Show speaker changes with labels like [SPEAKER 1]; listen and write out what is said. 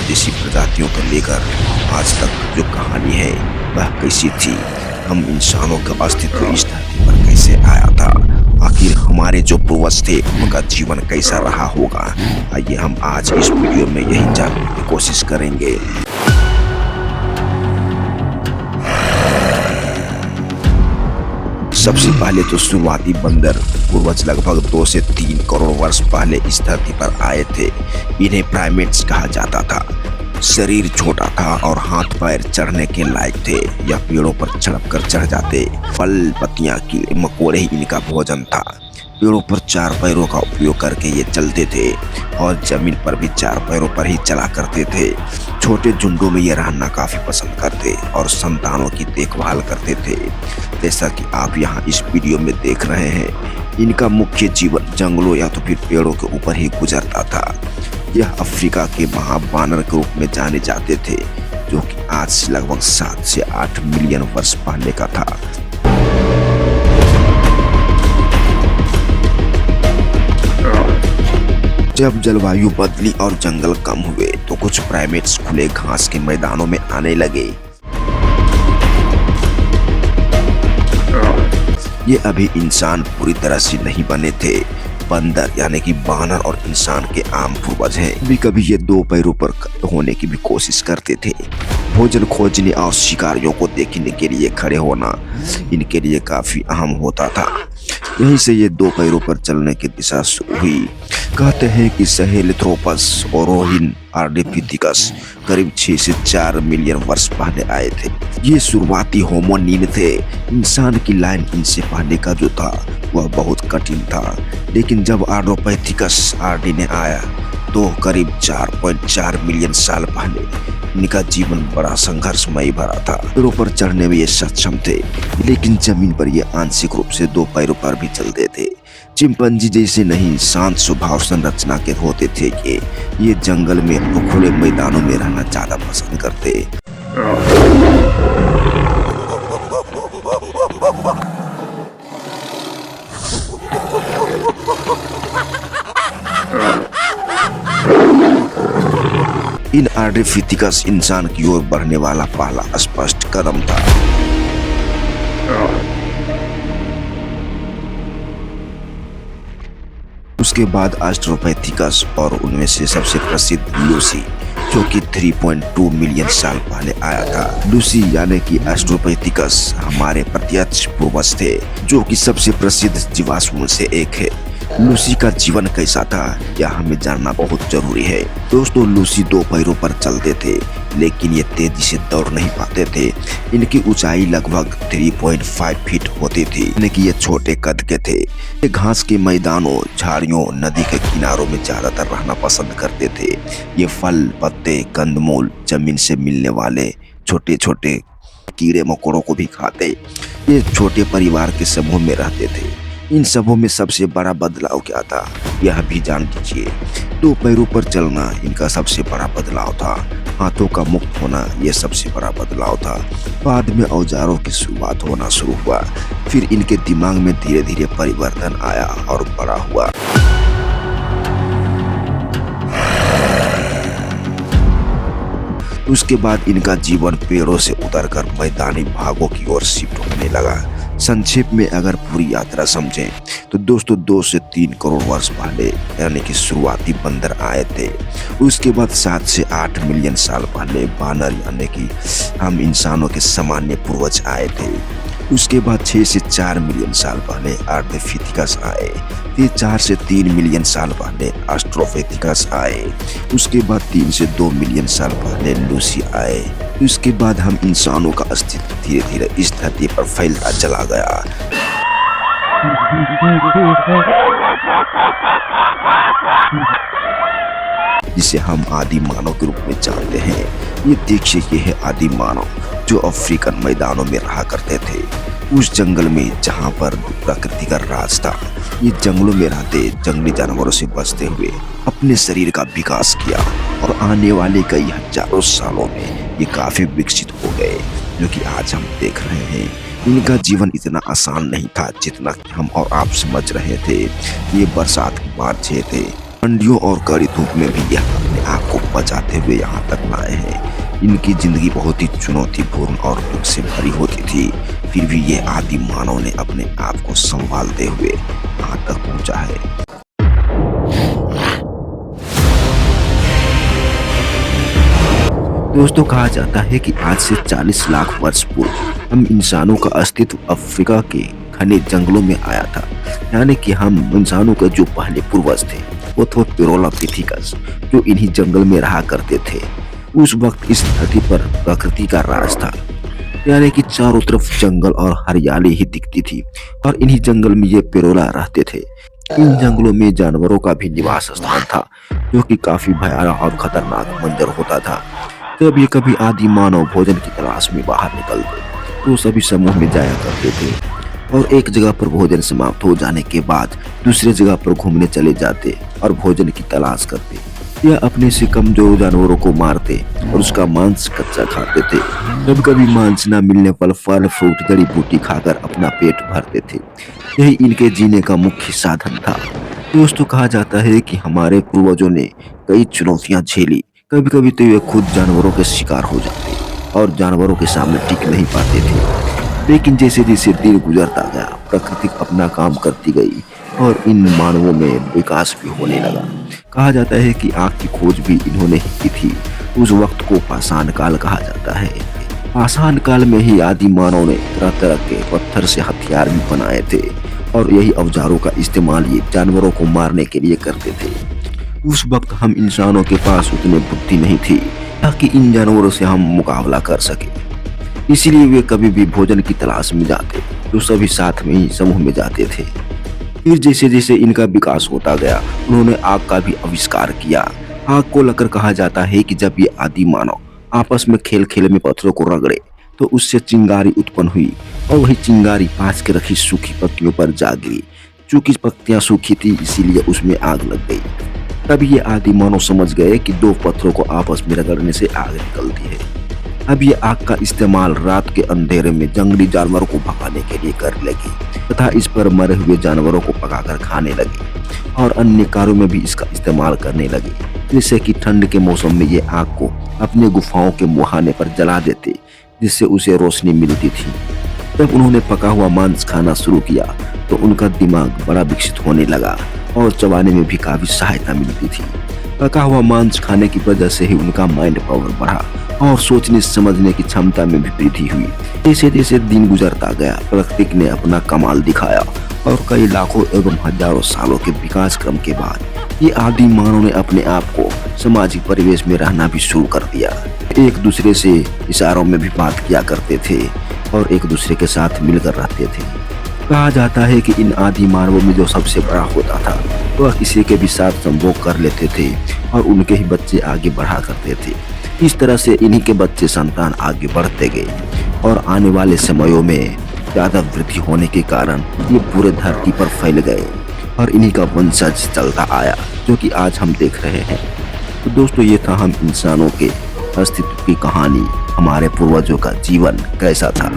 [SPEAKER 1] जैसी प्रजातियों को लेकर आज तक जो कहानी है वह कैसी थी, हम इंसानों का अस्तित्व इस धरती पर कैसे आया था, आखिर हमारे जो पूर्वज थे उनका जीवन कैसा रहा होगा। आइए हम आज इस वीडियो में यही जानने की कोशिश करेंगे। सबसे पहले तो शुरुआती बंदर पूर्वज लगभग 2 से 3 करोड़ वर्ष पहले इस धरती पर आए थे। इन्हें प्राइमेट्स कहा जाता था। शरीर छोटा था और हाथ पैर चढ़ने के लायक थे। यह पेड़ों पर चढ़ जाते। फल, पत्तियां, कीड़े मकोड़े ही इनका भोजन था। पेड़ों पर 4 पैरों का उपयोग करके ये चलते थे और जमीन पर भी 4 पैरों पर ही चला करते थे। छोटे झुंडों में ये रहना काफी पसंद करते और संतानों की देखभाल करते थे। जैसा कि आप यहाँ इस वीडियो में देख रहे हैं, इनका मुख्य जीवन जंगलों या तो फिर पेड़ों के ऊपर ही गुजरता था। यह अफ्रीका के महाबानर के रूप में जाने जाते थे, जो कि आज से लगभग 7 से 8 मिलियन वर्ष पहले का था। जब जलवायु बदली और जंगल कम हुए तो कुछ प्राइमेट्स खुले घास के मैदानों में आने लगे। ये अभी इंसान पूरी तरह से नहीं बने थे। बंदर यानी कि बानर और इंसान के आम पूर्वज हैं। कभी कभी ये 2 पैरों पर होने की भी कोशिश करते थे। भोजन खोजने और शिकारियों को देखने के लिए खड़े होना इनके लिए काफी अहम होता था। यहीं से ये 2 पैरों पर चलने की दिशा शुरू हुई। कहते हैं कि सहेलिथ्रोपस और रोहिन आर्डिपिथिकस करीब 6 से 4 मिलियन वर्ष पहले आए थे। ये शुरुआती होमोनिन थे। इंसान की लाइन इनसे पहले का जो था वह बहुत कठिन था, लेकिन जब आर्डिपिथिकस आर्डी ने आया तो करीब 4.4 मिलियन साल पहले इनका जीवन बड़ा संघर्षमय भरा था। पैरों पर चढ़ने में ये सक्षम थे, लेकिन जमीन पर ये आंशिक रूप से 2 पैरों पर भी चलते थे। चिंपैंजी जैसे नहीं शांत स्वभाव संरचना के होते थे कि ये जंगल में और खुले मैदानों में रहना ज्यादा पसंद करते। इन आर्डिपिथिकस इंसान की ओर बढ़ने वाला पहला स्पष्ट कदम था। उसके बाद ऑस्ट्रोपैथिकस और उनमें से सबसे प्रसिद्ध लूसी, जो कि 3.2 मिलियन साल पहले आया था। लूसी यानी कि ऑस्ट्रोपैथिकस हमारे प्रत्यक्ष पूर्वज थे, जो कि सबसे प्रसिद्ध जीवाश्मों से एक है। लूसी का जीवन कैसा था यह हमें जानना बहुत जरूरी है। दोस्तों, लूसी 2 पैरों पर चलते थे, लेकिन ये तेजी से दौड़ नहीं पाते थे। इनकी ऊंचाई लगभग 3.5 फीट होती थी, यानी कि ये छोटे कद के थे। ये घास के मैदानों, झाड़ियों, नदी के किनारों में ज्यादातर रहना पसंद करते थे। ये फल, पत्ते, कंदमूल, जमीन से मिलने वाले छोटे छोटे कीड़े मकोड़ों को भी खाते। ये छोटे परिवार के समूह में रहते थे। इन सबों में सबसे बड़ा बदलाव क्या था यह भी जान लीजिए। 2 पैरों पर चलना इनका सबसे बड़ा बदलाव था। हाथों का मुक्त होना यह सबसे बड़ा बदलाव था। बाद में औजारों की शुरुआत होना शुरू हुआ। फिर इनके दिमाग में धीरे धीरे परिवर्तन आया और बड़ा हुआ। उसके बाद इनका जीवन पेड़ों से उतरकर मैदानी भागों की ओर शिफ्ट होने लगा। संक्षेप में अगर पूरी यात्रा समझें तो दोस्तों 2 से 3 करोड़ वर्ष पहले यानी कि शुरुआती बंदर आए थे। उसके बाद 7 से 8 मिलियन साल पहले बानर यानी कि हम इंसानों के सामान्य पूर्वज आए थे। उसके बाद 6 से 4 मिलियन साल पहले आर्डिपिथिकस आए। फिर 4 से 3 मिलियन साल पहले ऑस्ट्रोपैथिकस आए। उसके बाद 3 से 2 मिलियन साल पहले लूसी आए। उसके बाद हम इंसानों का अस्तित्व धीरे धीरे इस धरती पर फैलता चला गया। जिसे हम आदि मानव के रूप में जानते हैं। ये देखिए, ये है आदि मानव जो अफ्रीकन मैदानों में रहा करते थे, उस जंगल में जहां पर प्रकृति का राज था। ये जंगलों में रहते जंगली जानवरों से बचते हुए अपने शरीर का विकास किया और आने वाले कई हजारों सालों में ये काफी विकसित हो गए, जो कि आज हम देख रहे हैं। इनका जीवन इतना आसान नहीं था जितना कि हम और आप समझ रहे थे। ये बरसात के मार झेलते थे, ठंडियों और कड़ी धूप में भी यह अपने आग को बचाते हुए यहाँ तक लाए हैं। इनकी जिंदगी बहुत ही चुनौतीपूर्ण और दुख से भरी होती थी, फिर भी ये आदि मानव ने अपने आप को संभालते हुए यहाँ तक पहुँचा है। दोस्तों, कहा जाता है कि आज से 40 लाख वर्ष पूर्व हम इंसानों का अस्तित्व अफ्रीका के घने जंगलों में आया था। यानी कि हम इंसानों के जो पहले पूर्वज थे वो थे पिथेरोपिथेकस, जो इन्हीं जंगल में रहा करते थे। उस वक्त इस धरती पर प्रकृति का राज था, यानी कि चारों तरफ जंगल और हरियाली ही दिखती थी और इन्हीं जंगल में ये पिरोला रहते थे। इन जंगलों में जानवरों का भी निवास स्थान था, जो कि काफी भयानक और खतरनाक मंजर होता था। जब ये कभी आदि मानव भोजन की तलाश में बाहर निकलते तो सभी समूह में जाया करते थे और एक जगह पर भोजन समाप्त हो जाने के बाद दूसरे जगह पर घूमने चले जाते और भोजन की तलाश करते या अपने से कमजोर जानवरों को मारते और उसका मांस कच्चा खाते थे। कभी कभी मांस न मिलने पर फल फ्रूट जड़ी बूटी खाकर अपना पेट भरते थे। यही इनके जीने का मुख्य साधन था। दोस्तों, कहा जाता है कि हमारे पूर्वजों ने कई चुनौतियां झेली। कभी कभी तो वे खुद जानवरों के शिकार हो जाते और जानवरों के सामने टिक नहीं पाते थे। लेकिन जैसे जैसे दिन गुजरता गया, प्रकृति अपना काम करती गई और इन मानवों में विकास भी होने लगा। कहा जाता है कि आग की खोज भी इन्होंने ही की थी। उस वक्त को पाषाण काल कहा जाता है। पाषाण काल में ही आदि मानव ने तरह तरह के पत्थर से हथियार भी बनाए थे और यही औजारों का इस्तेमाल ये जानवरों को मारने के लिए करते थे। उस वक्त हम इंसानों के पास उतनी बुद्धि नहीं थी ताकि इन जानवरों से हम मुकाबला कर सके। इसीलिए वे कभी भी भोजन की तलाश में जाते तो सभी साथ में ही समूह में जाते थे। फिर जैसे जैसे इनका विकास होता गया, उन्होंने आग का भी आविष्कार किया। आग को लेकर कहा जाता है कि जब ये आदि मानव आपस में खेल खेल में पत्थरों को रगड़े तो उससे चिंगारी उत्पन्न हुई और वही चिंगारी पास के रखी सूखी पत्तियों पर जा गिरी। चूंकि पत्तियां सूखी थी इसीलिए उसमें आग लग गई। तभी ये आदि मानव समझ गए कि दो पत्थरों को आपस में रगड़ने से आग निकलती है। अब ये आग का इस्तेमाल रात के अंधेरे में जंगली जानवरों को भगाने के लिए करने लगी तथा इस पर मरे हुए जानवरों को पकाकर खाने लगी और अन्य कार्यों में भी इसका इस्तेमाल करने लगी, जिससे कि ठंड के मौसम में ये आग को अपने गुफाओं के मुहाने पर जला देते, जिससे उसे रोशनी मिलती थी। जब उन्होंने पका हुआ मांस खाना शुरू किया तो उनका दिमाग बड़ा विकसित होने लगा और चबाने में भी काफी सहायता मिलती थी। पका हुआ मांस खाने की वजह से ही उनका माइंड पावर बढ़ा और सोचने समझने की क्षमता में भी वृद्धि हुई। जैसे जैसे दिन गुजरता गया, प्रकृति ने अपना कमाल दिखाया और कई लाखों एवं हजारों सालों के विकास क्रम के बाद ये आदि मानव ने अपने आप को सामाजिक परिवेश में रहना भी शुरू कर दिया। एक दूसरे से इशारों में भी बात किया करते थे और एक दूसरे के साथ मिलकर रहते थे। कहा जाता है कि इन आदि मानवों में जो सबसे बड़ा होता था वह किसी के भी साथ संभोग कर लेते थे और उनके ही बच्चे आगे बढ़ा करते थे। इस तरह से इन्हीं के बच्चे संतान आगे बढ़ते गए और आने वाले समयों में ज्यादा वृद्धि होने के कारण ये पूरे धरती पर फैल गए और इन्हीं का वंशज चलता आया, जो कि आज हम देख रहे हैं। तो दोस्तों, ये था हम इंसानों के अस्तित्व की कहानी, हमारे पूर्वजों का जीवन कैसा था।